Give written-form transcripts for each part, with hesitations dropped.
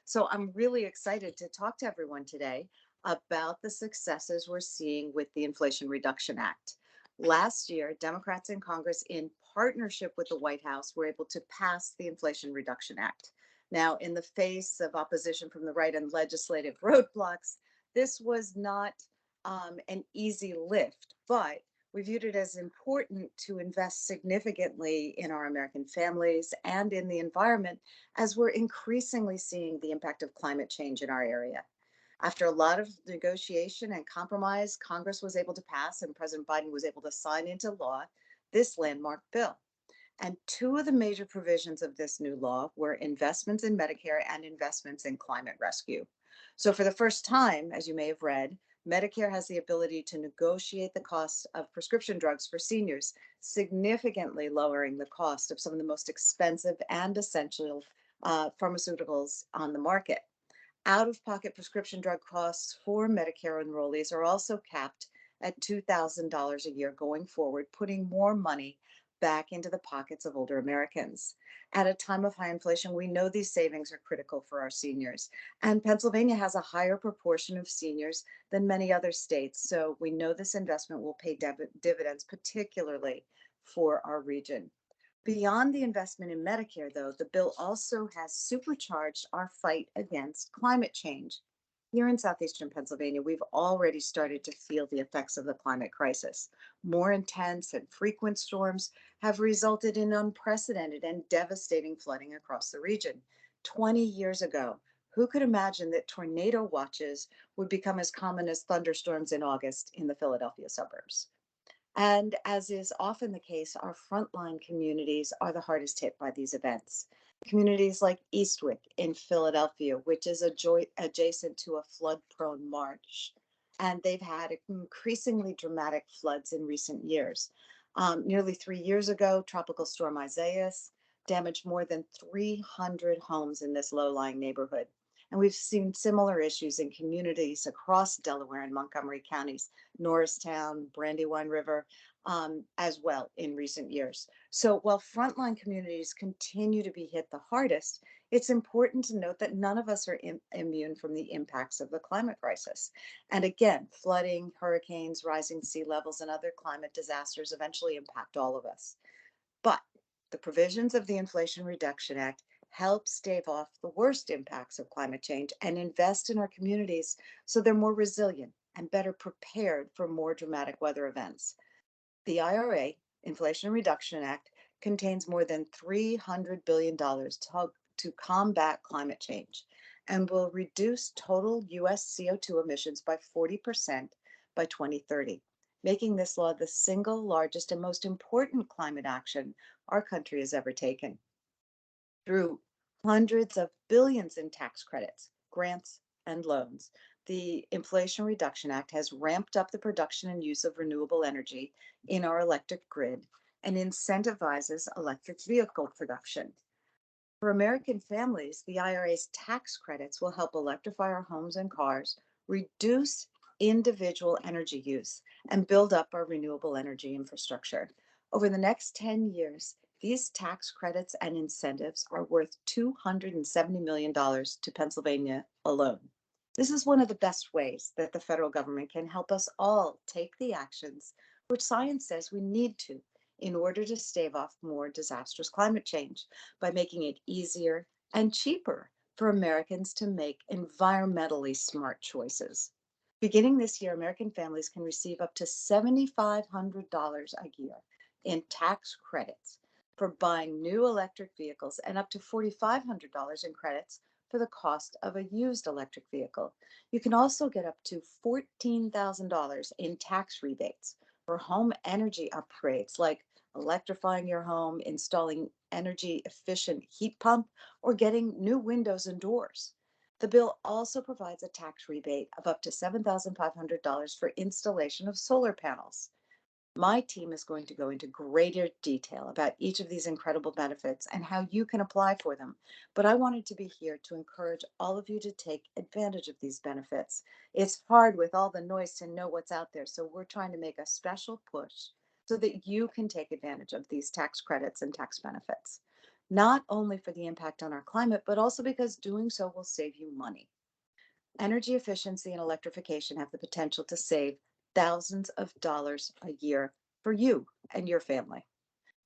So I'm really excited to talk to everyone today about the successes we're seeing with the Inflation Reduction Act. Last year, Democrats in Congress, in partnership with the White House, were able to pass the Inflation Reduction Act. Now, in the face of opposition from the right and legislative roadblocks, this was not an easy lift, but we viewed it as important to invest significantly in our American families and in the environment as we're increasingly seeing the impact of climate change in our area. After a lot of negotiation and compromise, Congress was able to pass and President Biden was able to sign into law this landmark bill. And two of the major provisions of this new law were investments in Medicare and investments in climate rescue. So, for the first time, as you may have read, Medicare has the ability to negotiate the cost of prescription drugs for seniors, significantly lowering the cost of some of the most expensive and essential pharmaceuticals on the market. Out of pocket prescription drug costs for Medicare enrollees are also capped at $2,000 a year going forward, putting more money back into the pockets of older Americans. At a time of high inflation, we know these savings are critical for our seniors. And Pennsylvania has a higher proportion of seniors than many other states. So we know this investment will pay dividends, particularly for our region. Beyond the investment in Medicare, though, the bill also has supercharged our fight against climate change. Here in southeastern Pennsylvania, we've already started to feel the effects of the climate crisis. More intense and frequent storms have resulted in unprecedented and devastating flooding across the region. 20 years ago, who could imagine that tornado watches would become as common as thunderstorms in August in the Philadelphia suburbs? And as is often the case, our frontline communities are the hardest hit by these events. Communities like Eastwick in Philadelphia, which is adjacent to a flood prone marsh, and they've had increasingly dramatic floods in recent years. Nearly 3 years ago, Tropical Storm Isaias damaged more than 300 homes in this low lying neighborhood. And we've seen similar issues in communities across Delaware and Montgomery counties, Norristown, Brandywine River, as well in recent years. So while frontline communities continue to be hit the hardest, it's important to note that none of us are immune from the impacts of the climate crisis. And again, flooding, hurricanes, rising sea levels, and other climate disasters eventually impact all of us. But the provisions of the Inflation Reduction Act help stave off the worst impacts of climate change and invest in our communities so they're more resilient and better prepared for more dramatic weather events. The IRA, Inflation Reduction Act, contains more than $300 billion to combat climate change and will reduce total US CO2 emissions by 40% by 2030, making this law the single largest and most important climate action our country has ever taken. Through hundreds of billions in tax credits, grants, and loans, the Inflation Reduction Act has ramped up the production and use of renewable energy in our electric grid and incentivizes electric vehicle production. For American families, the IRA's tax credits will help electrify our homes and cars, reduce individual energy use, and build up our renewable energy infrastructure. Over the next 10 years, these tax credits and incentives are worth $270 million to Pennsylvania alone. This is one of the best ways that the federal government can help us all take the actions which science says we need to in order to stave off more disastrous climate change by making it easier and cheaper for Americans to make environmentally smart choices. Beginning this year, American families can receive up to $7,500 a year in tax credits for buying new electric vehicles and up to $4,500 in credits for the cost of a used electric vehicle. You can also get up to $14,000 in tax rebates for home energy upgrades like electrifying your home, installing energy efficient heat pump, or getting new windows and doors. The bill also provides a tax rebate of up to $7,500 for installation of solar panels. My team is going to go into greater detail about each of these incredible benefits and how you can apply for them. But I wanted to be here to encourage all of you to take advantage of these benefits. It's hard with all the noise to know what's out there, so we're trying to make a special push so that you can take advantage of these tax credits and tax benefits. not only for the impact on our climate, but also because doing so will save you money. Energy efficiency and electrification have the potential to save thousands of dollars a year for you and your family.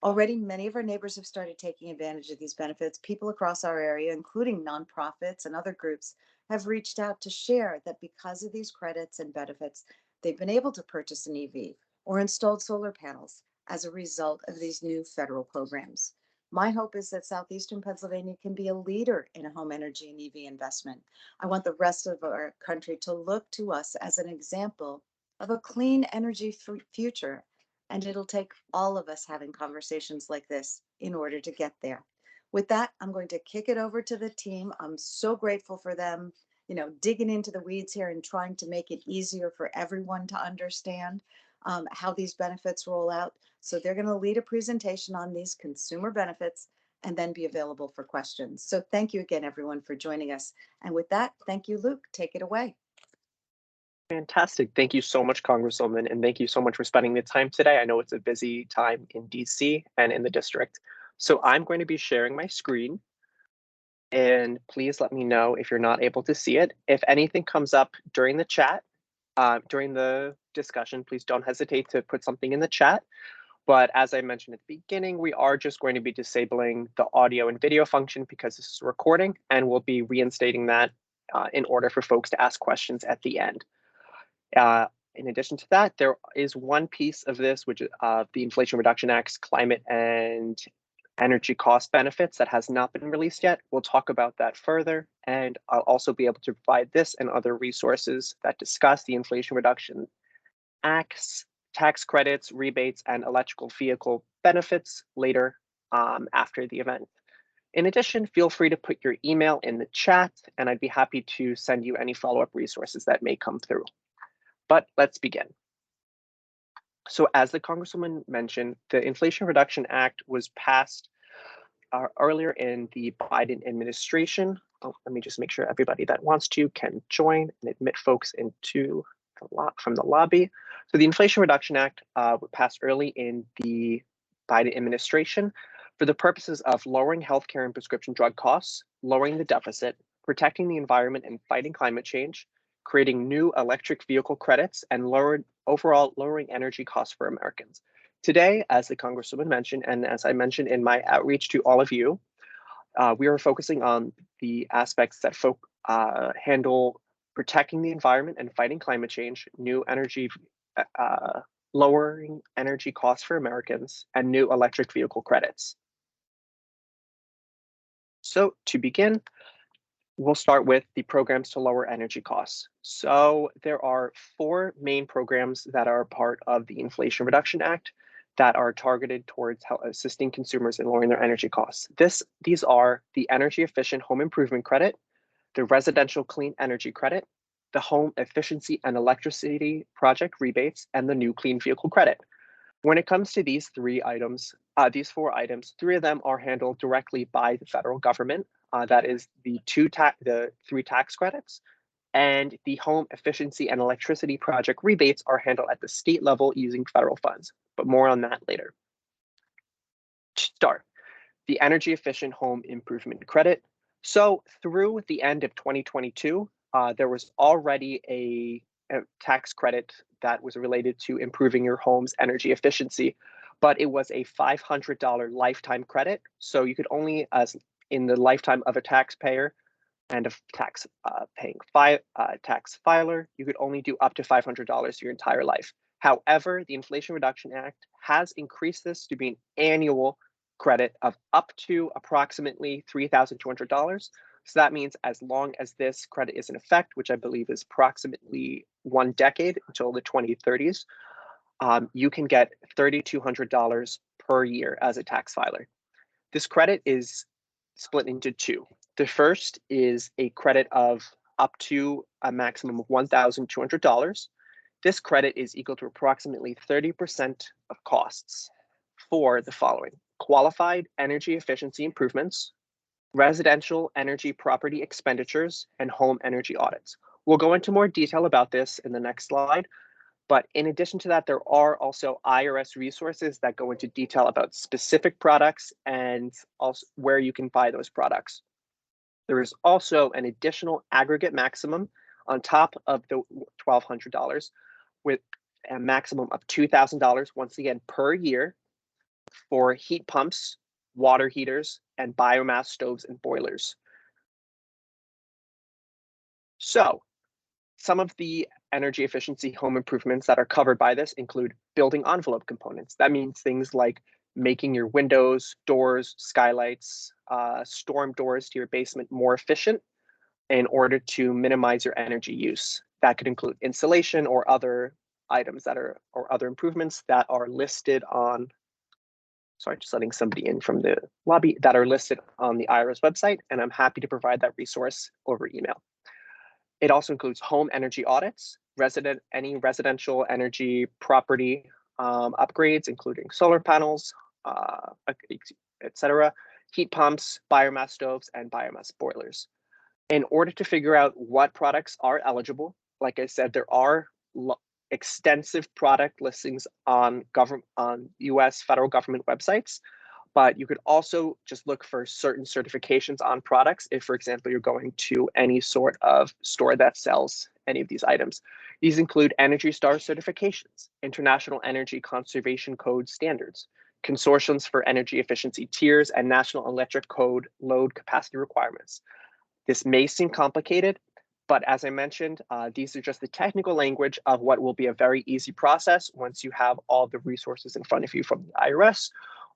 Already, many of our neighbors have started taking advantage of these benefits. People across our area, including nonprofits and other groups, have reached out to share that because of these credits and benefits, they've been able to purchase an EV or installed solar panels as a result of these new federal programs. My hope is that Southeastern Pennsylvania can be a leader in a home energy and EV investment. I want the rest of our country to look to us as an example of a clean energy future, and it'll take all of us having conversations like this in order to get there. With that, I'm going to kick it over to the team. I'm so grateful for them, digging into the weeds here and trying to make it easier for everyone to understand how these benefits roll out. So they're going to lead a presentation on these consumer benefits and then be available for questions. So thank you again, everyone, for joining us. And with that, thank you, Luke. Take it away. Fantastic. Thank you so much, Congresswoman, and thank you so much for spending the time today. I know it's a busy time in DC and in the district. So I'm going to be sharing my screen, and please let me know if you're not able to see it. If anything comes up during the chat, during the discussion, please don't hesitate to put something in the chat. But as I mentioned at the beginning, we are just going to be disabling the audio and video function because this is a recording, and we'll be reinstating that in order for folks to ask questions at the end. In addition to that, there is one piece of this, which is the Inflation Reduction Act's climate and energy cost benefits that has not been released yet. We'll talk about that further, and I'll also be able to provide this and other resources that discuss the Inflation Reduction Act's tax credits, rebates, and electrical vehicle benefits later after the event. In addition, feel free to put your email in the chat, and I'd be happy to send you any follow-up resources that may come through. But let's begin. So as the Congresswoman mentioned, the Inflation Reduction Act was passed earlier in the Biden administration. Oh, let me just make sure everybody that wants to can join and admit folks into from the lobby. So the Inflation Reduction Act was passed early in the Biden administration for the purposes of lowering healthcare and prescription drug costs, lowering the deficit, protecting the environment and fighting climate change, creating new electric vehicle credits, and overall lowering energy costs for Americans. Today, as the Congresswoman mentioned, and as I mentioned in my outreach to all of you, we are focusing on the aspects that handle protecting the environment and fighting climate change, new energy, lowering energy costs for Americans, and new electric vehicle credits. So to begin, we'll start with the programs to lower energy costs. So there are 4 main programs that are part of the Inflation Reduction Act that are targeted towards assisting consumers in lowering their energy costs. These are the Energy Efficient Home Improvement Credit, the Residential Clean Energy Credit, the Home Efficiency and Electricity Project Rebates, and the New Clean Vehicle Credit. When it comes to these 4 items, 3 of them are handled directly by the federal government. That is the 3 tax credits, and the Home Efficiency and Electricity Project rebates are handled at the state level using federal funds, but more on that later. To start, the Energy Efficient Home Improvement Credit. So through the end of 2022, there was already a tax credit that was related to improving your home's energy efficiency, but it was a $500 lifetime credit. So you could only, as in the lifetime of a taxpayer and a tax filer, you could only do up to $500 your entire life. However, the Inflation Reduction Act has increased this to be an annual credit of up to approximately $3,200. So that means as long as this credit is in effect, which I believe is approximately 1 decade until the 2030s, you can get $3,200 per year as a tax filer. This credit is split into 2. The first is a credit of up to a maximum of $1,200. This credit is equal to approximately 30% of costs for the following: qualified energy efficiency improvements, residential energy property expenditures, and home energy audits. We'll go into more detail about this in the next slide, But in addition to that, there are also IRS resources that go into detail about specific products and also where you can buy those products. There is also an additional aggregate maximum on top of the $1,200 with a maximum of $2,000 once again per year for heat pumps, water heaters, and biomass stoves and boilers. So some of the energy efficiency home improvements that are covered by this include building envelope components. That means things like making your windows, doors, skylights, storm doors to your basement more efficient in order to minimize your energy use. That could include insulation or other items that are, or other improvements that are listed on, sorry, just letting somebody in from the lobby, that are listed on the IRS website, and I'm happy to provide that resource over email. It also includes home energy audits, any residential energy property upgrades, including solar panels, etc., heat pumps, biomass stoves, and biomass boilers. In order to figure out what products are eligible, like I said, there are extensive product listings on US federal government websites, but you could also just look for certain certifications on products if, for example, you're going to any sort of store that sells any of these items. These include Energy Star certifications, International Energy Conservation Code standards, consortiums for energy efficiency tiers, and National Electric Code load capacity requirements. This may seem complicated, but as I mentioned, these are just the technical language of what will be a very easy process once you have all the resources in front of you from the IRS,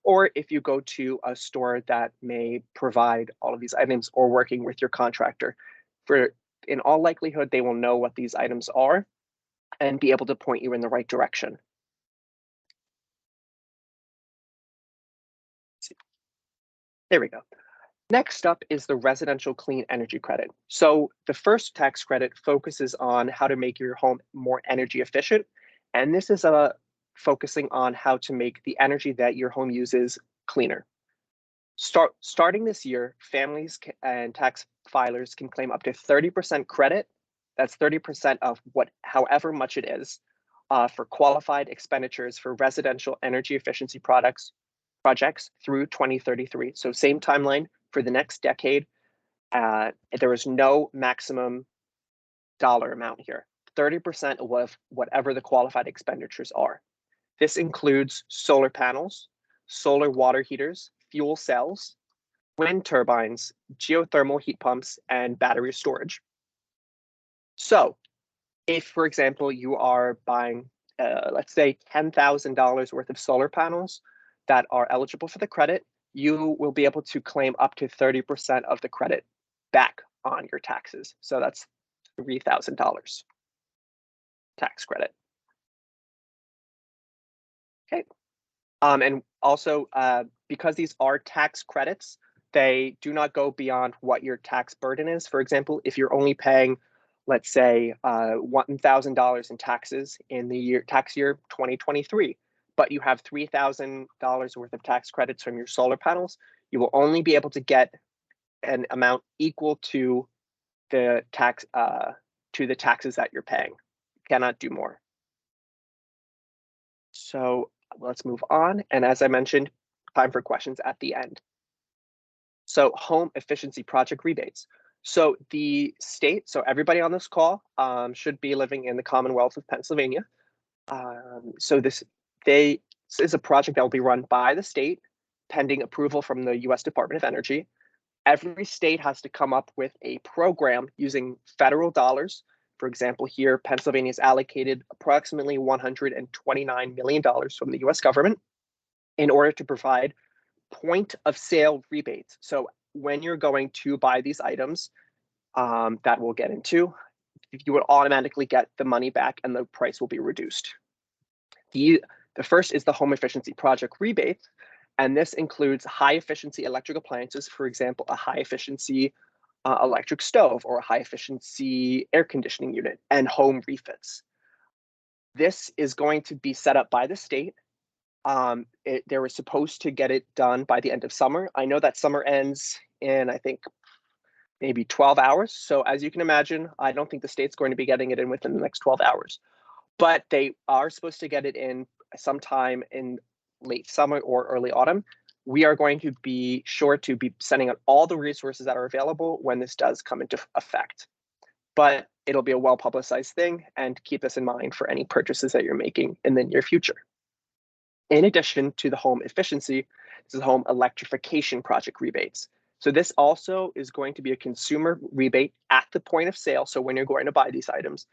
or if you go to a store that may provide all of these items or working with your contractor. In all likelihood, they will know what these items are and be able to point you in the right direction. There we go. Next up is the residential clean energy credit. So the first tax credit focuses on how to make your home more energy efficient. And this is focusing on how to make the energy that your home uses cleaner. Starting this year, families and tax filers can claim up to 30% credit. That's 30% of however much it is for qualified expenditures for residential energy efficiency projects through 2033. So same timeline for the next decade. There is no maximum dollar amount here. 30% of whatever the qualified expenditures are. This includes solar panels, solar water heaters, fuel cells, wind turbines, geothermal heat pumps, and battery storage. So if, for example, you are buying, let's say, $10,000 worth of solar panels that are eligible for the credit, you will be able to claim up to 30% of the credit back on your taxes. So that's $3,000 tax credit. Okay. And also, because these are tax credits, they do not go beyond what your tax burden is. For example, if you're only paying, let's say, $1,000 in taxes in the tax year 2023, but you have $3,000 worth of tax credits from your solar panels, you will only be able to get an amount equal to the taxes that you're paying. You cannot do more. So let's move on. And as I mentioned, time for questions at the end. So home efficiency project rebates. So the state, so everybody on this call should be living in the Commonwealth of Pennsylvania. So this is a project that will be run by the state pending approval from the US Department of Energy. Every state has to come up with a program using federal dollars. For example, here, Pennsylvania is allocated approximately $129 million from the US government in order to provide point of sale rebates. So when you're going to buy these items that we'll get into, you would automatically get the money back and the price will be reduced. The first is the home efficiency project rebate, and this includes high efficiency electric appliances, for example, a high efficiency electric stove or a high efficiency air conditioning unit, and home refits. This is going to be set up by the state. They were supposed to get it done by the end of summer. I know that summer ends in, I think, maybe 12 hours. So as you can imagine, I don't think the state's going to be getting it in within the next 12 hours. but they are supposed to get it in sometime in late summer or early autumn. We are going to be sure to be sending out all the resources that are available when this does come into effect. But it'll be a well-publicized thing, and keep this in mind for any purchases that you're making in the near future. In addition to the home efficiency, this is home electrification project rebates. So this also is going to be a consumer rebate at the point of sale. So when you're going to buy these items,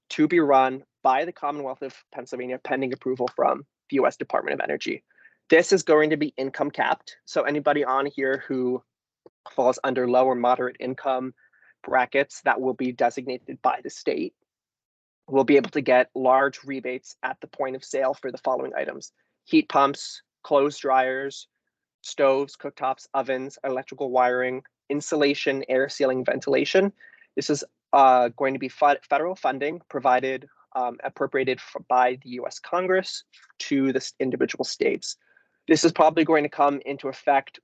to be run by the Commonwealth of Pennsylvania pending approval from the US Department of Energy. This is going to be income capped. So anybody on here who falls under low or moderate income brackets that will be designated by the state will be able to get large rebates at the point of sale for the following items: heat pumps, clothes dryers, stoves, cooktops, ovens, electrical wiring, insulation, air sealing, ventilation. This is going to be federal funding provided, appropriated by the US Congress to the individual states. This is probably going to come into effect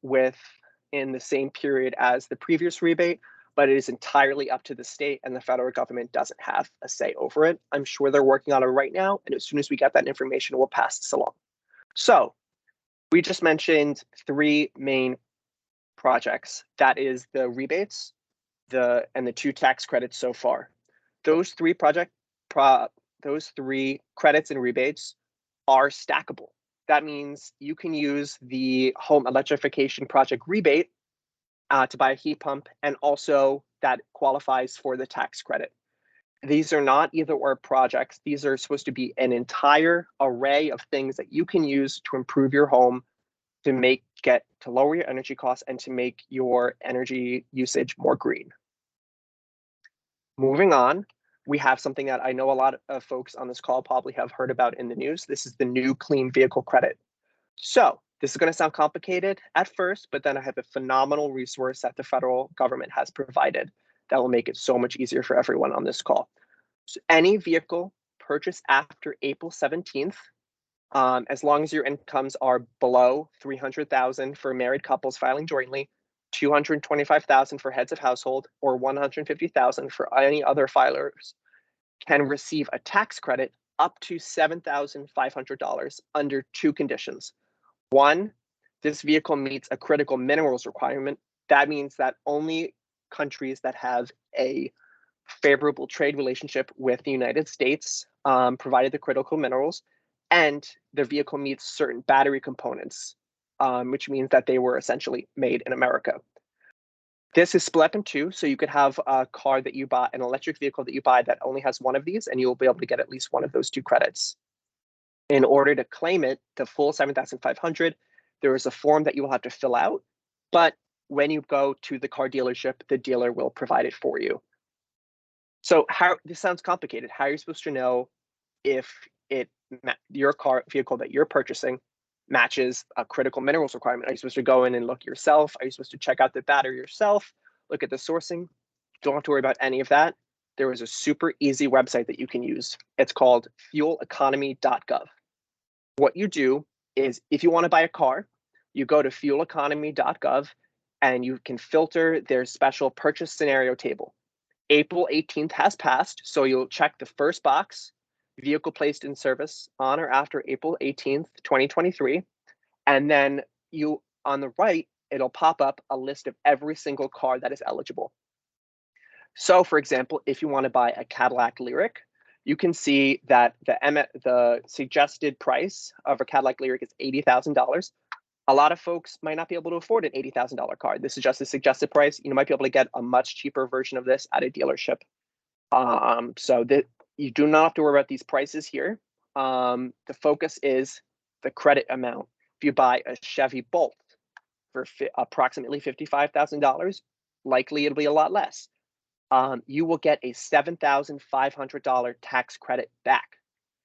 in the same period as the previous rebate, but it is entirely up to the state, and the federal government doesn't have a say over it. I'm sure they're working on it right now, and as soon as we get that information, we'll pass this along. So we just mentioned three main projects. That is the rebates, and the two tax credits so far. Those three credits and rebates are stackable. That means you can use the home electrification project rebate to buy a heat pump, and also that qualifies for the tax credit. These are not either or projects. These are supposed to be an entire array of things that you can use to improve your home, to lower your energy costs, and to make your energy usage more green. Moving on, we have something that I know a lot of folks on this call probably have heard about in the news. This is the new clean vehicle credit. So this is going to sound complicated at first, but then I have a phenomenal resource that the federal government has provided that will make it so much easier for everyone on this call. So any vehicle purchased after April 17th, as long as your incomes are below $300,000 for married couples filing jointly, $225,000 for heads of household, or $150,000 for any other filers, can receive a tax credit up to $7,500 under two conditions. One, this vehicle meets a critical minerals requirement. That means that only countries that have a favorable trade relationship with the United States provided the critical minerals, and the vehicle meets certain battery components, which means that they were essentially made in America. This is split up in two, so you could have a car that you buy, an electric vehicle that you buy that only has one of these, and you'll be able to get at least one of those two credits. In order to claim it, the full $7,500, there is a form that you will have to fill out, but when you go to the car dealership, the dealer will provide it for you. So this sounds complicated. How are you supposed to know if your vehicle that you're purchasing matches a critical minerals requirement? Are you supposed to go in and look yourself? Are you supposed to check out the battery yourself? Look at the sourcing? Don't have to worry about any of that. There is a super easy website that you can use. It's called fueleconomy.gov. What you do is, if you want to buy a car, you go to fueleconomy.gov and you can filter their special purchase scenario table. April 18th has passed, so you'll check the first box, vehicle placed in service on or after April 18th, 2023. And then on the right, it'll pop up a list of every single car that is eligible. So for example, if you want to buy a Cadillac Lyriq, you can see that the suggested price of a Cadillac Lyriq is $80,000. A lot of folks might not be able to afford an $80,000 car. This is just a suggested price. You might be able to get a much cheaper version of this at a dealership. So that you do not have to worry about these prices here. The focus is the credit amount. If you buy a Chevy Bolt for approximately $55,000, likely it'll be a lot less. You will get a $7,500 tax credit back.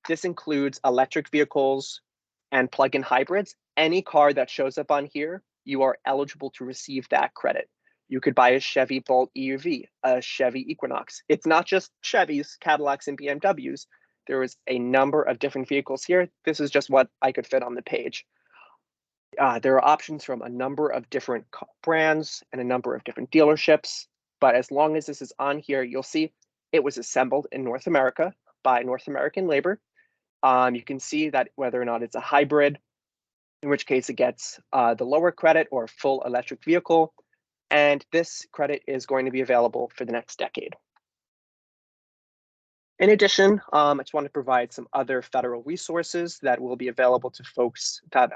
This includes electric vehicles and plug-in hybrids. Any car that shows up on here, you are eligible to receive that credit. You could buy a Chevy Bolt EUV, a Chevy Equinox. It's not just Chevys, Cadillacs, and BMWs. There is a number of different vehicles here. This is just what I could fit on the page. There are options from a number of different brands and a number of different dealerships. But as long as this is on here, you'll see it was assembled in North America by North American labor. You can see that whether or not it's a hybrid, in which case it gets the lower credit, or full electric vehicle. And this credit is going to be available for the next decade. In addition, I just want to provide some other federal resources that will be available to folks that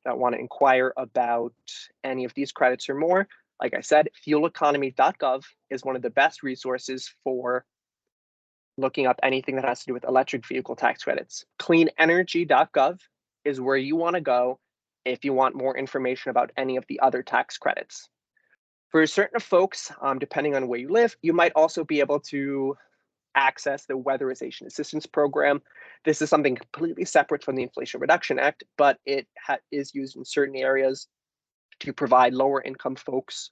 that want to inquire about any of these credits or more. Like I said, fueleconomy.gov is one of the best resources for looking up anything that has to do with electric vehicle tax credits. Cleanenergy.gov is where you want to go if you want more information about any of the other tax credits. For certain folks, depending on where you live, you might also be able to access the Weatherization Assistance Program. This is something completely separate from the Inflation Reduction Act, but it is used in certain areas to provide lower income folks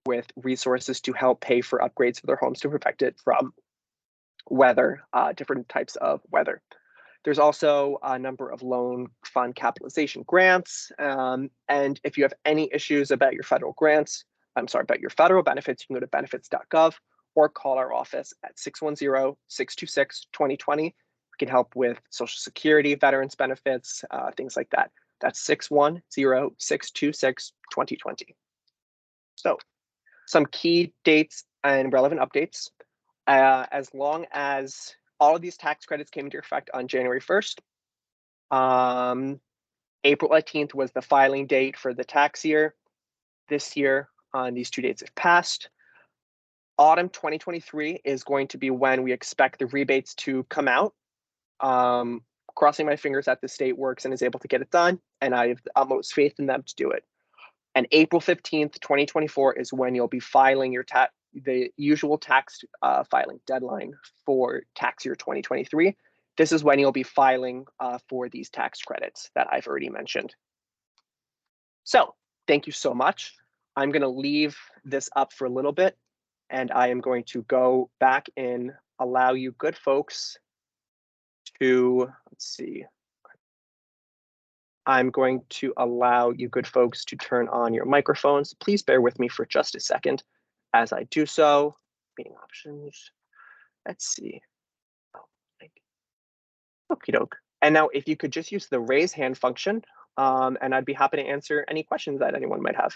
with resources to help pay for upgrades for their homes to protect it from weather, different types of weather. There's also a number of loan fund capitalization grants. And if you have any issues about your federal grants, about your federal benefits, you can go to benefits.gov or call our office at 610-626-2020. We can help with Social Security, veterans benefits, things like that. That's 610-626-2020. So some key dates and relevant updates. As long as all of these tax credits came into effect on January 1st, April 18th was the filing date for the tax year. This year, these two dates have passed. Autumn 2023 is going to be when we expect the rebates to come out. Crossing my fingers that the state works and is able to get it done, and I have the utmost faith in them to do it. And April 15th, 2024 is when you'll be filing your the usual tax filing deadline for tax year 2023. This is when you'll be filing for these tax credits that I've already mentioned. So thank you so much. I'm going to leave this up for a little bit, and I am going to go back and allow you good folks to, let's see. I'm going to allow you good folks to turn on your microphones. Please bear with me for just a second as I do so. Meeting options. Let's see. Okie doke. And now if you could just use the raise hand function, and I'd be happy to answer any questions that anyone might have.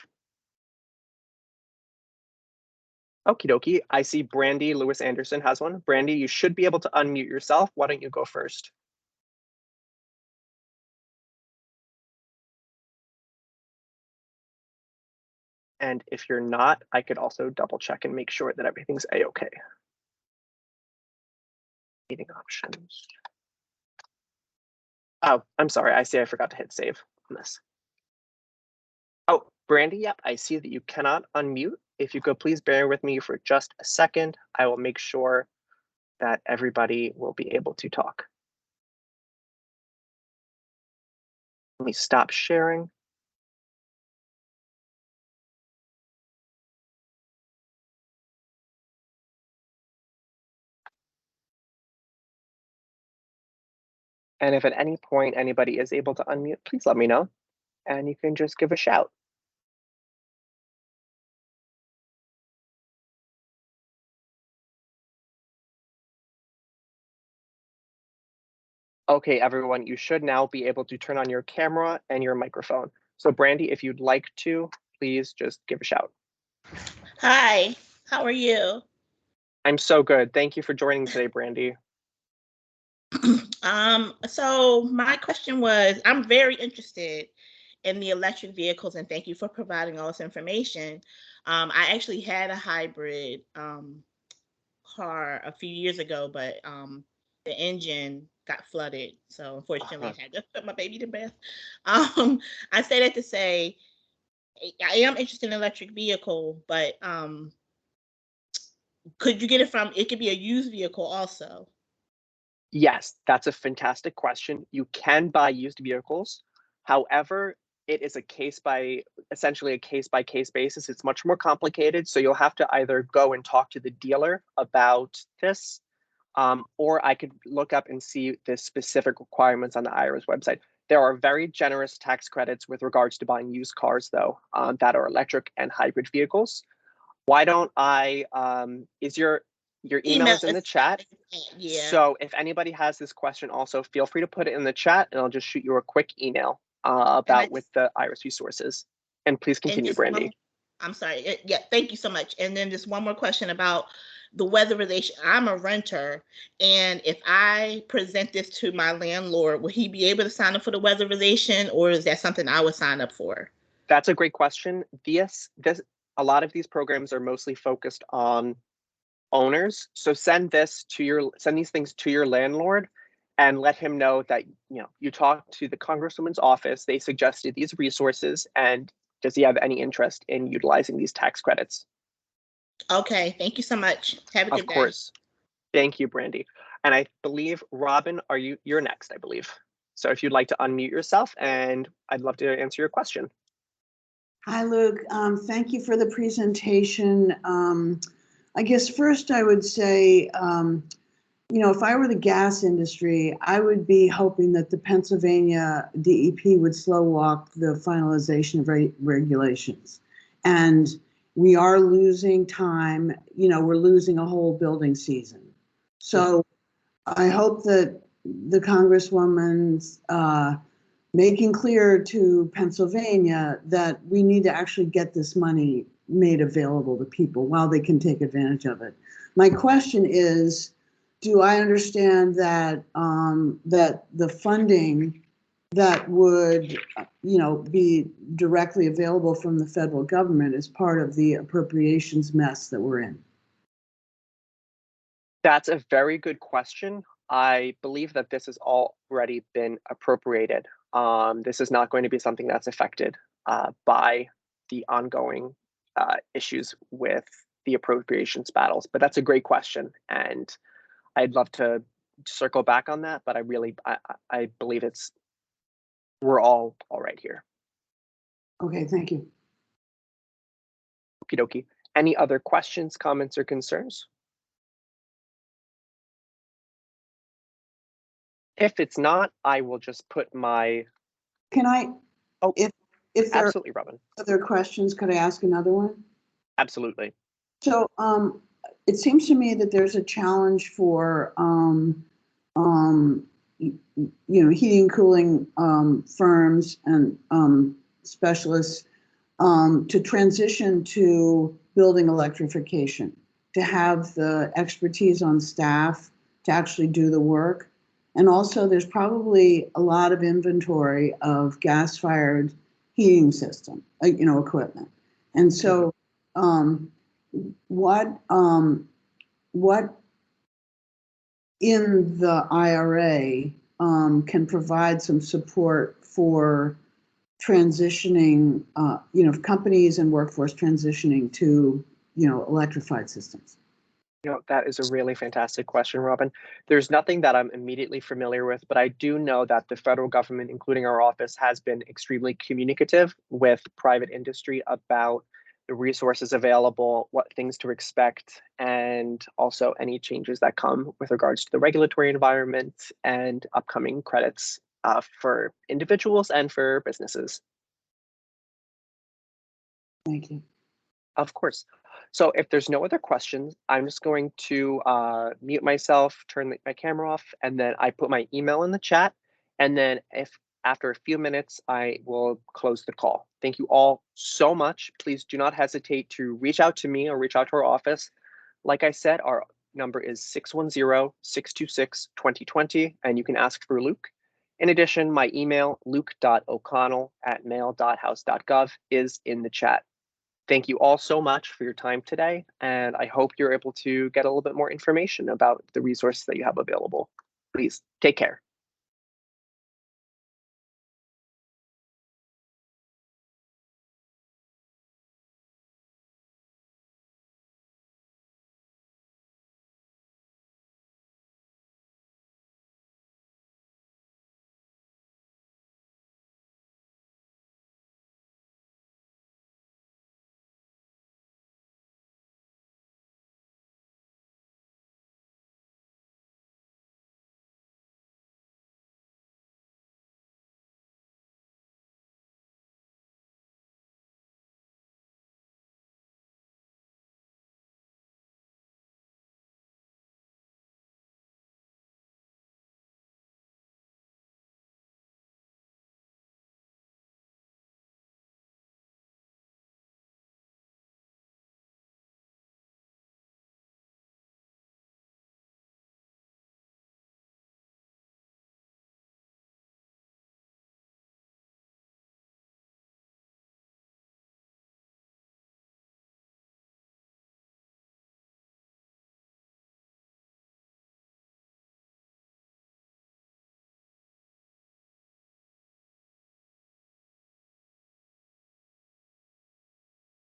Okie dokie. I see Brandy Lewis Anderson has one. Brandy, you should be able to unmute yourself. Why don't you go first? And if you're not, I could also double check and make sure that everything's a-okay. Meeting options. Oh, I'm sorry. I see I forgot to hit save on this. Oh, Brandy, yep, I see that you cannot unmute. If you could please bear with me for just a second, I will make sure that everybody will be able to talk. Let me stop sharing. And if at any point anybody is able to unmute, please let me know, and you can just give a shout. Okay, everyone, you should now be able to turn on your camera and your microphone. So Brandy, if you'd like to, please just give a shout. Hi, how are you? I'm so good. Thank you for joining today, Brandy. So my question was, I'm very interested in the electric vehicles, and thank you for providing all this information. I actually had a hybrid car a few years ago, but the engine got flooded. So unfortunately, I had to put my baby to bed. I say that to say, I am interested in an electric vehicle, but could you get it from, it could be a used vehicle also? Yes, that's a fantastic question. You can buy used vehicles. However, it is essentially a case by case basis. It's much more complicated. So you'll have to either go and talk to the dealer about this, or I could look up and see the specific requirements on the IRS website. There are very generous tax credits with regards to buying used cars, though, that are electric and hybrid vehicles. Why don't I, Your email is in the chat. Yeah. So if anybody has this question, also feel free to put it in the chat, and I'll just shoot you a quick email about with the IRIS resources. And please continue, Brandy. I'm sorry. Yeah, thank you so much. And then just one more question about the weatherization. I'm a renter, and if I present this to my landlord, will he be able to sign up for the weatherization, or is that something I would sign up for? That's a great question. A lot of these programs are mostly focused on owners. So send these things to your landlord and let him know that you talked to the Congresswoman's office. They suggested these resources, and does he have any interest in utilizing these tax credits? Okay, thank you so much. Have a good day. Of course. Thank you, Brandy. And I believe, Robin, you're next, I believe. So if you'd like to unmute yourself, and I'd love to answer your question. Hi, Luke. Thank you for the presentation. I guess first I would say, if I were the gas industry, I would be hoping that the Pennsylvania DEP would slow walk the finalization of regulations. And we are losing time, we're losing a whole building season. So I hope that the Congresswoman's making clear to Pennsylvania that we need to actually get this money made available to people while they can take advantage of it. My question is, do I understand that that the funding that would be directly available from the federal government is part of the appropriations mess that we're in? That's a very good question. I believe that this has already been appropriated. This is not going to be something that's affected by the ongoing issues with the appropriations battles. But that's a great question, and I'd love to circle back on that. But I believe we're all right here. Okay, thank you. Okie dokie. Any other questions, comments, or concerns? If it's not, I will just put my. Can I? Oh, if there absolutely, Robin. Other questions, could I ask another one? Absolutely. So, it seems to me that there's a challenge for heating and cooling firms and specialists to transition to building electrification, to have the expertise on staff to actually do the work. And also there's probably a lot of inventory of gas-fired heating system, equipment. And so what in the IRA can provide some support for transitioning, companies and workforce transitioning to, electrified systems? That is a really fantastic question, Robin. There's nothing that I'm immediately familiar with, but I do know that the federal government, including our office, has been extremely communicative with private industry about the resources available, what things to expect, and also any changes that come with regards to the regulatory environment and upcoming credits for individuals and for businesses. Thank you. Of course. So if there's no other questions, I'm just going to mute myself, turn my camera off, and then I put my email in the chat. And then after a few minutes, I will close the call. Thank you all so much. Please do not hesitate to reach out to me or reach out to our office. Like I said, our number is 610-626-2020, and you can ask for Luke. In addition, my email, luke.o'connell@mail.house.gov, is in the chat. Thank you all so much for your time today, and I hope you're able to get a little bit more information about the resources that you have available. Please take care.